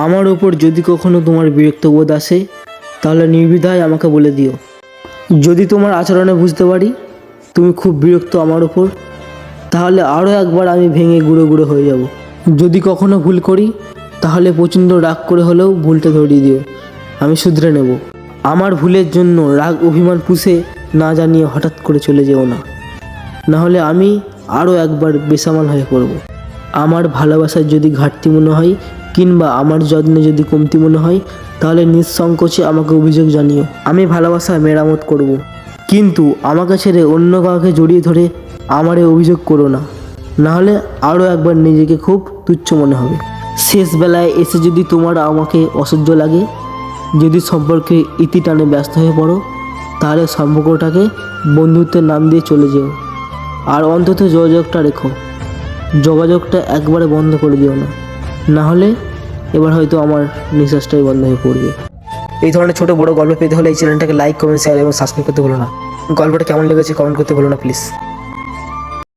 আমার ওপর যদি কখনো তোমার বিরক্তবোধ আসে তাহলে নির্দ্বিধায় আমাকে বলে দিও। যদি তোমার আচরণে বুঝতে পারি তুমি খুব বিরক্ত আমার ওপর, তাহলে আরও একবার আমি ভেঙে গুঁড়ো গুঁড়ো হয়ে যাব। যদি কখনো ভুল করি তাহলে প্রচণ্ড রাগ করে হলেও ভুলটা ধরিয়ে দিও, আমি শুধরে নেব। আমার ভুলের জন্য রাগ অভিমান পুষে না জানিয়ে হঠাৎ করে চলে যেও না, নাহলে আমি আরও একবার বেসামাল হয়ে পড়ব। আমার ভালোবাসার যদি ঘাটতি মনে হয় কিংবা আমার যত্নে যদি কমতি মনে হয় তাহলে নিঃসংকোচে আমাকে অভিযোগ জানিও, আমি ভালোবাসা মেরামত করব। কিন্তু আমাকে ছেড়ে অন্য কাউকে জড়িয়ে ধরে আমারে অভিযোগ করো না, নাহলে আরও একবার নিজেকে খুব তুচ্ছ মনে হবে। শেষ বেলায় এসে যদি তোমার আমাকে অসহ্য লাগে, যদি সম্পর্কে ইতি টানে ব্যস্ত হয়ে পড়ো, তাহলে সম্পর্কটাকে বন্ধুত্বের নাম দিয়ে চলে যেও। আর অন্তত যোগাযোগটা রেখো, যোগাযোগটা একবারে বন্ধ করে দিও না, নাহলে এবার হয়তো আমার নিঃশ্বাসটাই বন্ধ হয়ে পড়বে। এই ধরনের ছোটো বড়ো গল্প পেতে হলে এই চ্যানেলটাকে লাইক কমেন্ট শেয়ার এবং সাবস্ক্রাইব করতে ভুলো না। গল্পটা কেমন লেগেছে কমেন্ট করতে ভুলো না প্লিজ।